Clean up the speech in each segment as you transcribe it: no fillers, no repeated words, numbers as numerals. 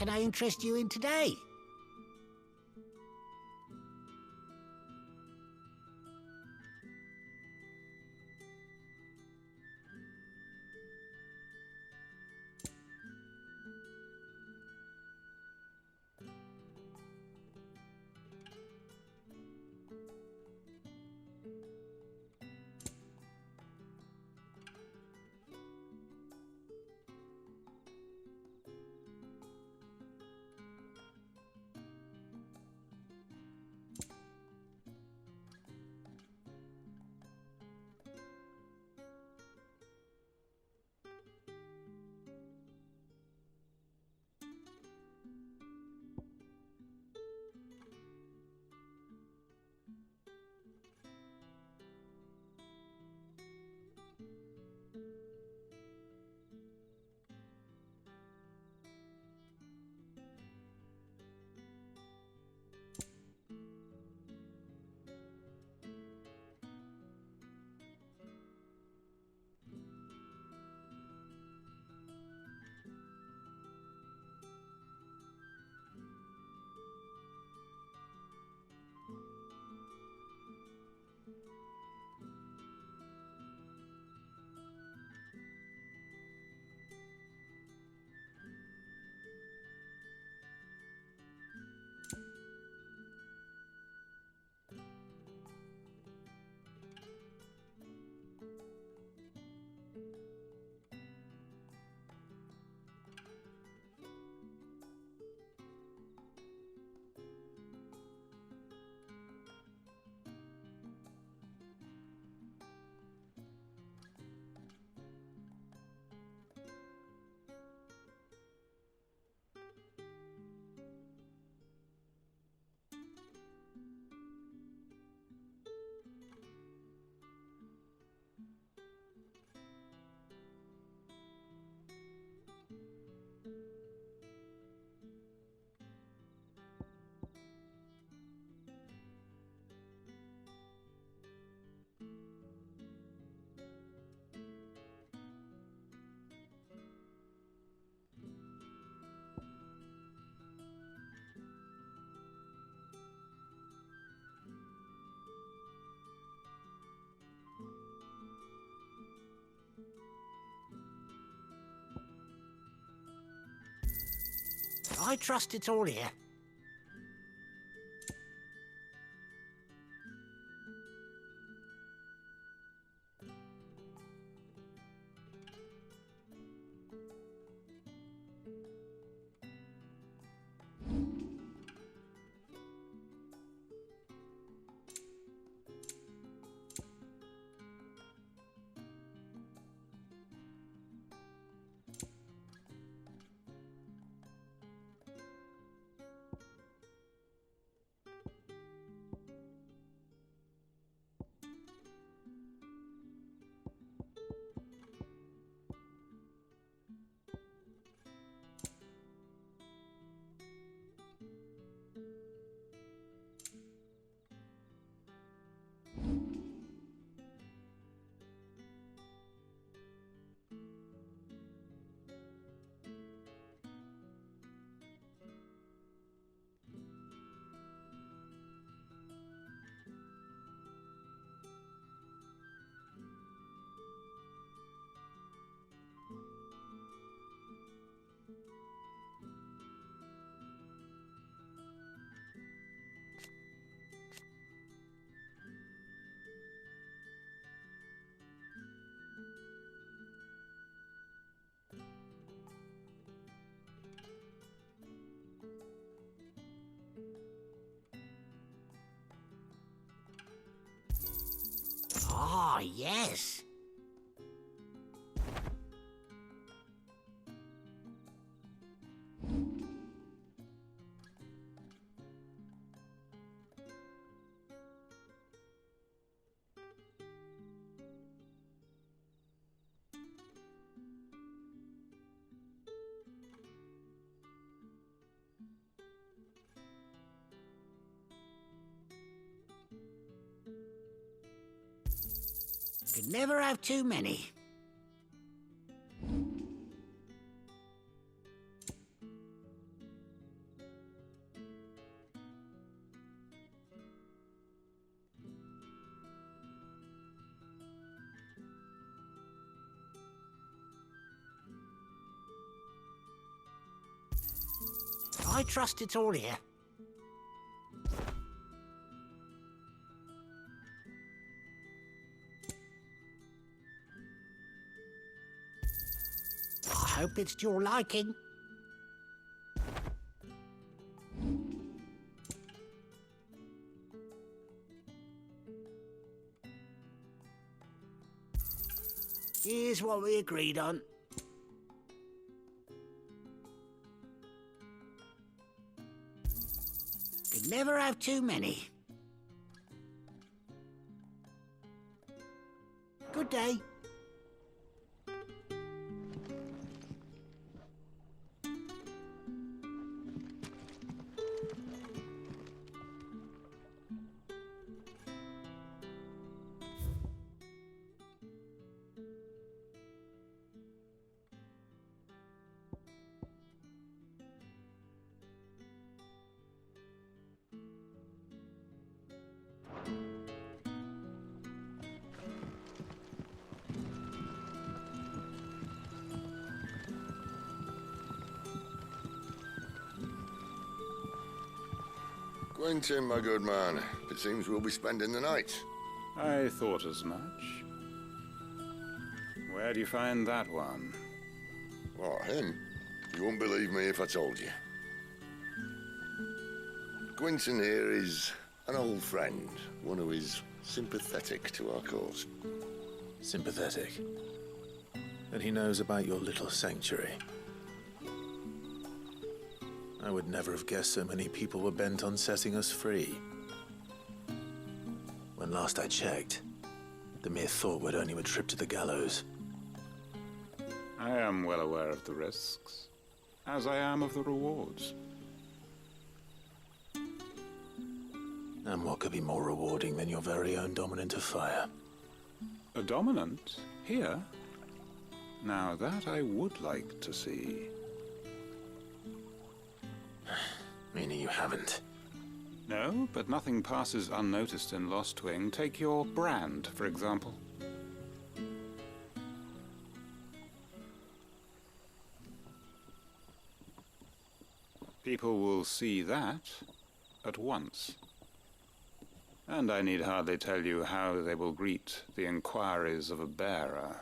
can I interest you in today? I trust it's all here. Ah, yes. Could never have too many. I trust it's all here. I hope it's to your liking. Here's what we agreed on. Could never have too many. Good day. Quentin, my good man, it seems we'll be spending the night. I thought as much. Where do you find that one? What, him? You wouldn't believe me if I told you. Quentin here is an old friend, one who is sympathetic to our cause. Sympathetic? And he knows about your little sanctuary. I would never have guessed so many people were bent on setting us free. When last I checked, the mere thought would earn you a trip to the gallows. I am well aware of the risks, as I am of the rewards. And what could be more rewarding than your very own dominant of fire? A dominant? Here? Now that I would like to see. Meaning you haven't? No, but nothing passes unnoticed in Lostwing. Take your brand, for example. People will see that at once. And I need hardly tell you how they will greet the inquiries of a bearer.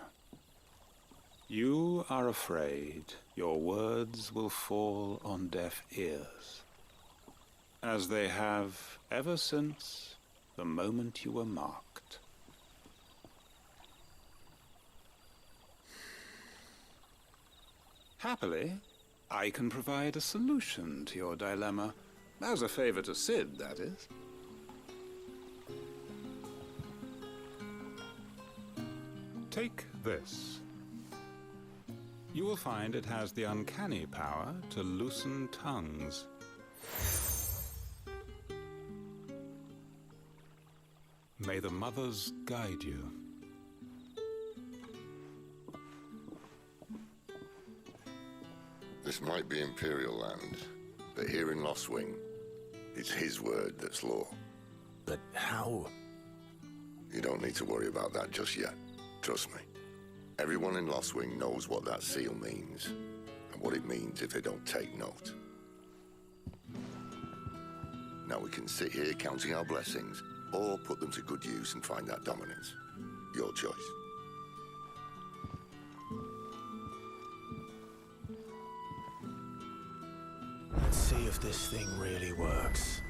You are afraid your words will fall on deaf ears, as they have ever since the moment you were marked. Happily, I can provide a solution to your dilemma, as a favor to Sid, that is. Take this. You will find it has the uncanny power to loosen tongues. May the mothers guide you. This might be Imperial land, but here in Lostwing, it's his word that's law. But how? You don't need to worry about that just yet. Trust me. Everyone in Lostwing knows what that seal means, and what it means if they don't take note. Now we can sit here counting our blessings, or put them to good use and find that dominance. Your choice. Let's see if this thing really works.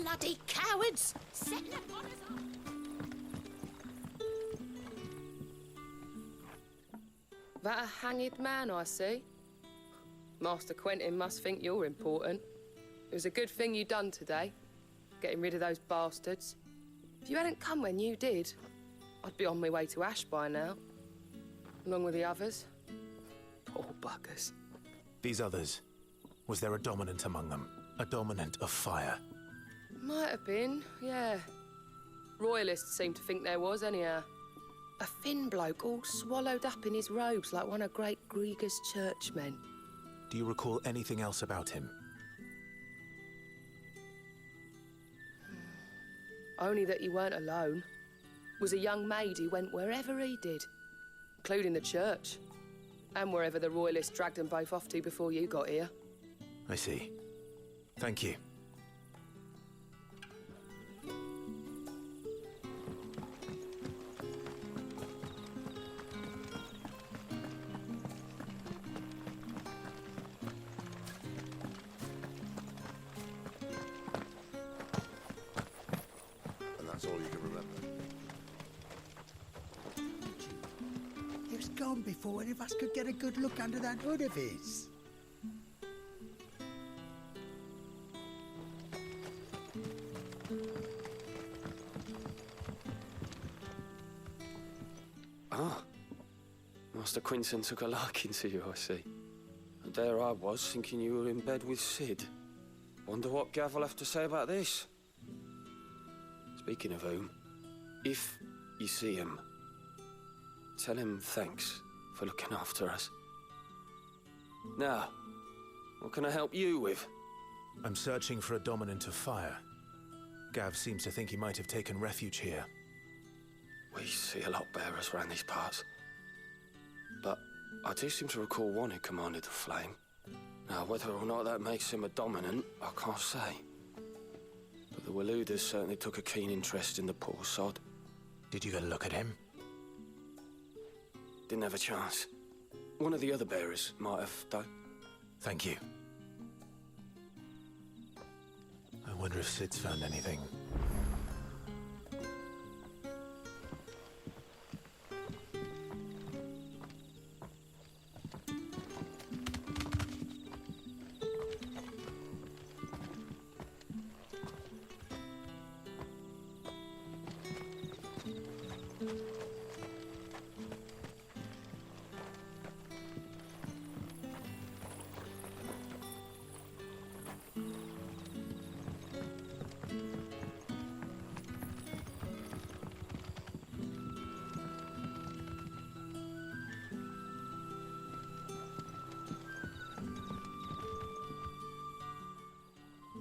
Bloody cowards! Setting upon us all. That a hanged man I see? Master Quentin must think you're important. It was a good thing you done today, getting rid of those bastards. If you hadn't come when you did, I'd be on my way to Ash by now, along with the others. Poor buggers. These others, was there a dominant among them? A dominant of fire? Might have been, yeah. Royalists seem to think there was, anyhow. A thin bloke all swallowed up in his robes like one of Great Gregor's churchmen. Do you recall anything else about him? Only that he weren't alone. Was a young maid who went wherever he did, including the church, and wherever the Royalists dragged them both off to before you got here. I see. Thank you. And that's all you can remember. He was gone before any of us could get a good look under that hood of his. Ah, Master Quinton took a liking to you, I see. And there I was, thinking you were in bed with Sid. Wonder what Gav will have to say about this. Speaking of whom, if you see him, tell him thanks for looking after us. Now, what can I help you with? I'm searching for a dominant of fire. Gav seems to think he might have taken refuge here. We see a lot bearers around these parts. But I do seem to recall one who commanded the flame. Now, whether or not that makes him a dominant, I can't say. But the Waluders certainly took a keen interest in the poor sod. Did you get a look at him? Didn't have a chance. One of the other bearers might have done. Thank you. I wonder if Sid's found anything.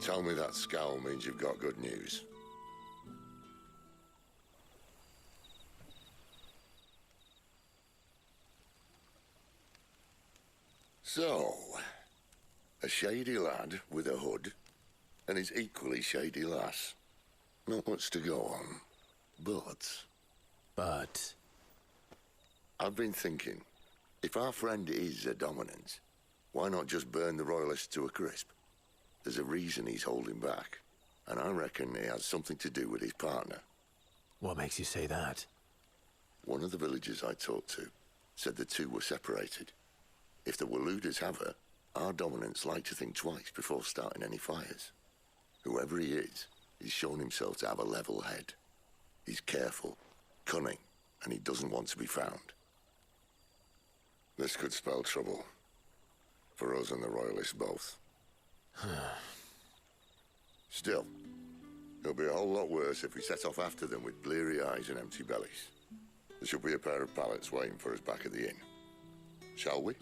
Tell me that scowl means you've got good news. So, a shady lad with a hood and his equally shady lass. Not much to go on, but... I've been thinking, if our friend is a dominant, why not just burn the Royalists to a crisp? There's a reason he's holding back, and I reckon it has something to do with his partner. What makes you say that? One of the villagers I talked to said the two were separated. If the Waluders have her, our dominants like to think twice before starting any fires. Whoever he is, he's shown himself to have a level head. He's careful, cunning, and he doesn't want to be found. This could spell trouble. For us and the Royalists both. Still, it'll be a whole lot worse if we set off after them with bleary eyes and empty bellies. There should be a pair of pallets waiting for us back at the inn. Shall we?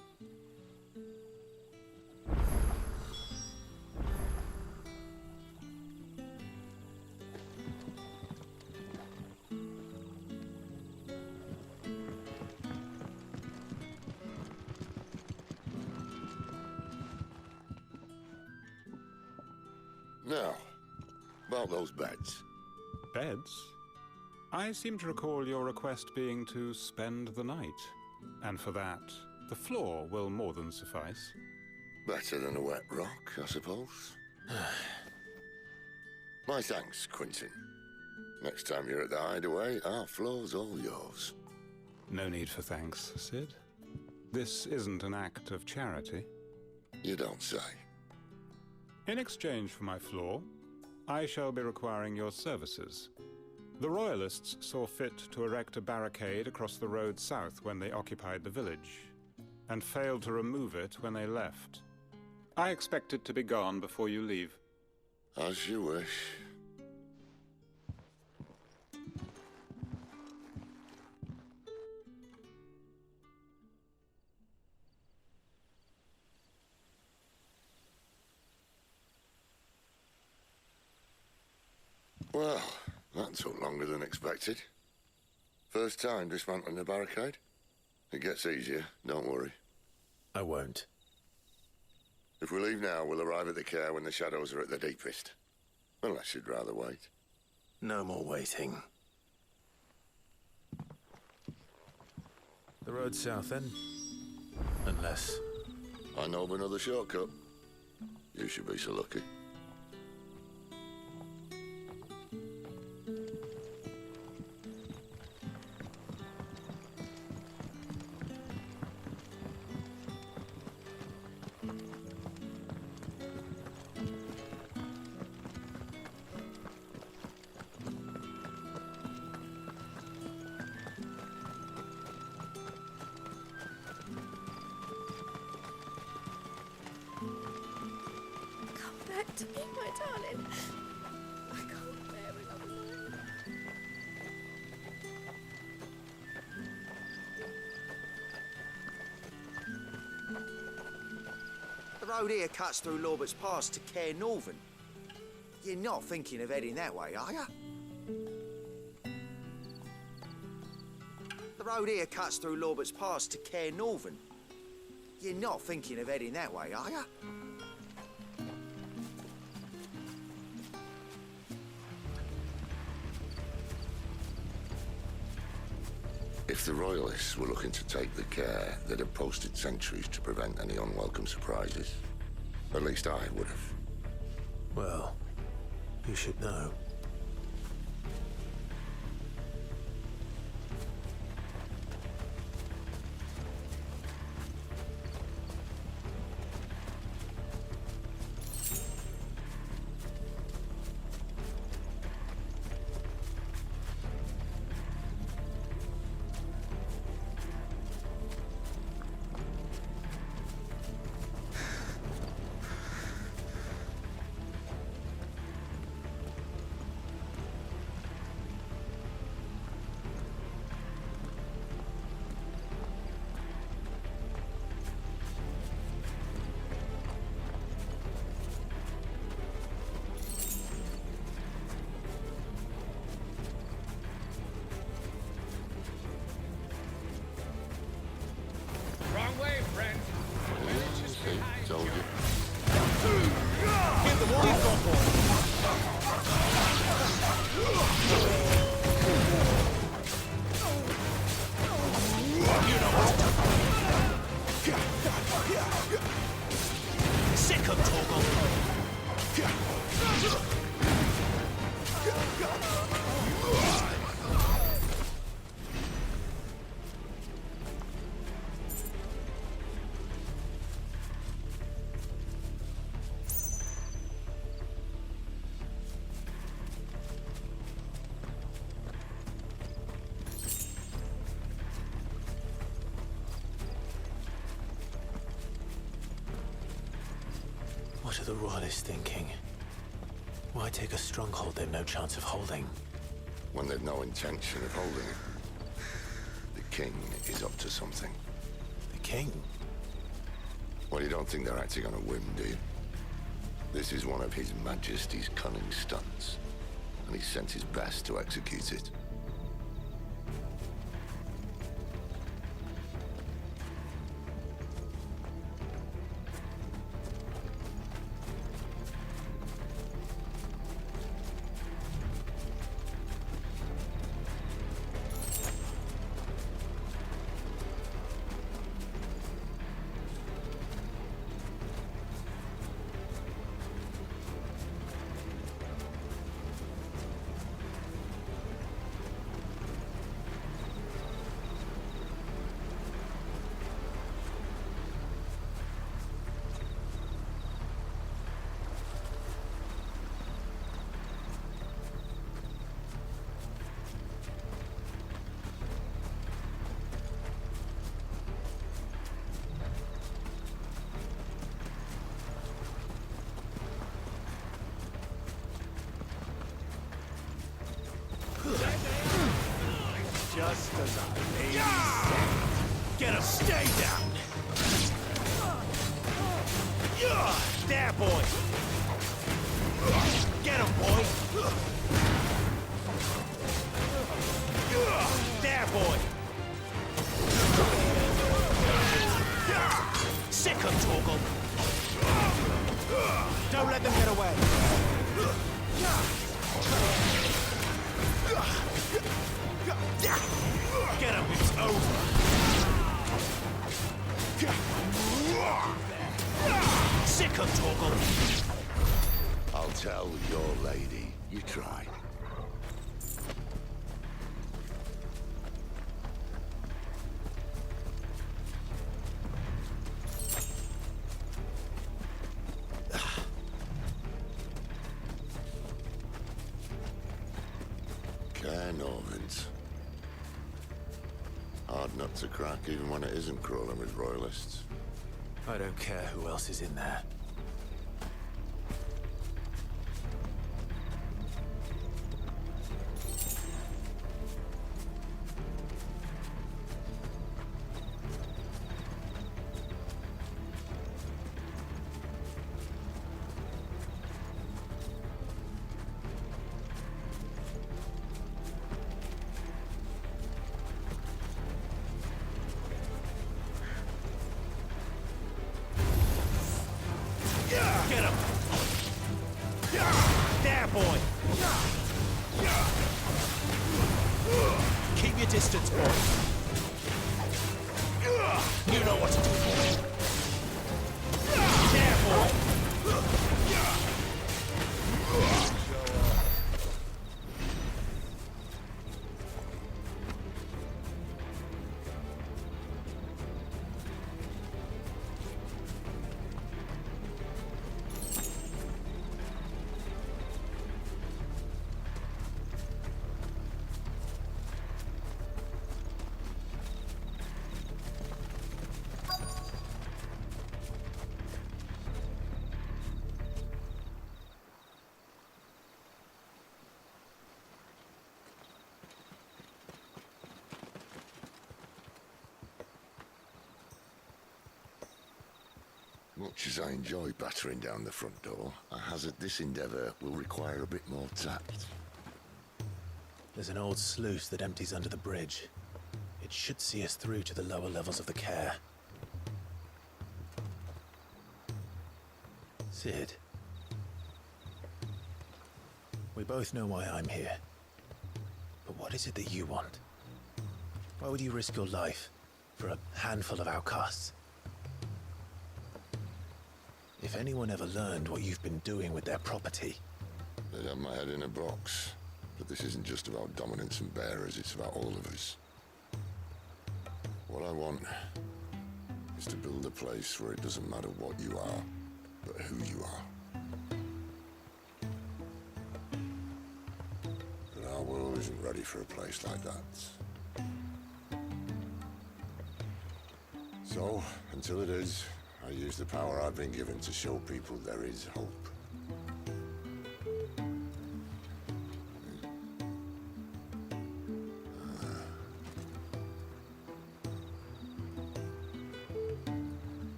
Now, about those beds. Beds? I seem to recall your request being to spend the night. And for that, the floor will more than suffice. Better than a wet rock, I suppose. My thanks, Quentin. Next time you're at the hideaway, our floor's all yours. No need for thanks, Sid. This isn't an act of charity. You don't say. In exchange for my floor, I shall be requiring your services. The Royalists saw fit to erect a barricade across the road south when they occupied the village, and failed to remove it when they left. I expect it to be gone before you leave. As you wish. Well, that took longer than expected. First time dismantling the barricade? It gets easier, don't worry. I won't. If we leave now, we'll arrive at the care when the shadows are at their deepest. Unless you'd rather wait. No more waiting. The road south, then? Unless... I know of another shortcut. You should be so lucky. Back to me, my darling. I can't bear another night. The road here cuts through Lorbert's Pass to Care Northern. You're not thinking of heading that way, are you? The road here cuts through Lorbert's Pass to Care Northern. You're not thinking of heading that way, are you? If the Royalists were looking to take the care, they'd have posted sentries to prevent any unwelcome surprises. At least I would have. Well, you should know. Wrong way, friend. See, told you. Get the You know what to do. Sick of Torgal. What are the Royalists thinking? Why take a stronghold they've no chance of holding? When they've no intention of holding it. The king is up to something. The king? Well, you don't think they're acting on a whim, do you? This is one of His Majesty's cunning stunts, and he's sent his best to execute it. Get him, stay down! There, boy! Get him, boy! There, boy! Sick him, Torgal! Don't let them get away! Get him, it's over! Sick him, Torgal! I'll tell your lady. You try. Norvins. Hard nut to crack, even when it isn't crawling with royalists. I don't care who else is in there. Get him! There, boy! Keep your distance, boy. You know what to do, boy. There, boy! Much as I enjoy battering down the front door, I hazard this endeavour will require a bit more tact. There's an old sluice that empties under the bridge. It should see us through to the lower levels of the care. Sid. We both know why I'm here. But what is it that you want? Why would you risk your life for a handful of outcasts? If anyone ever learned what you've been doing with their property... They'd have my head in a box. But this isn't just about dominance and bearers, it's about all of us. What I want is to build a place where it doesn't matter what you are, but who you are. But our world isn't ready for a place like that. So, until it is, I use the power I've been given to show people there is hope.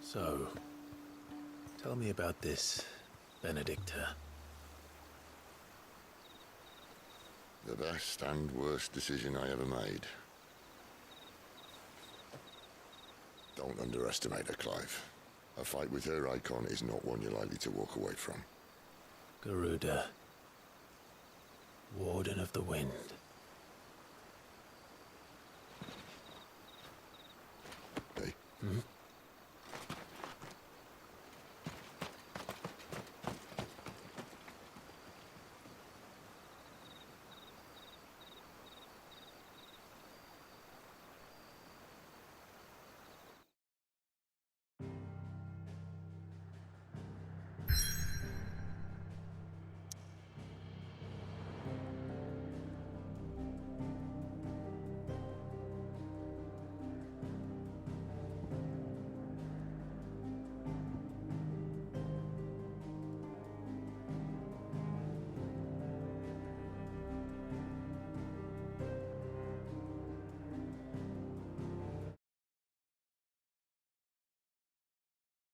So, tell me about this, Benedicta. The best and worst decision I ever made. Don't underestimate her, Clive. A fight with her icon is not one you're likely to walk away from. Garuda. Warden of the Wind. Hey? Hmm?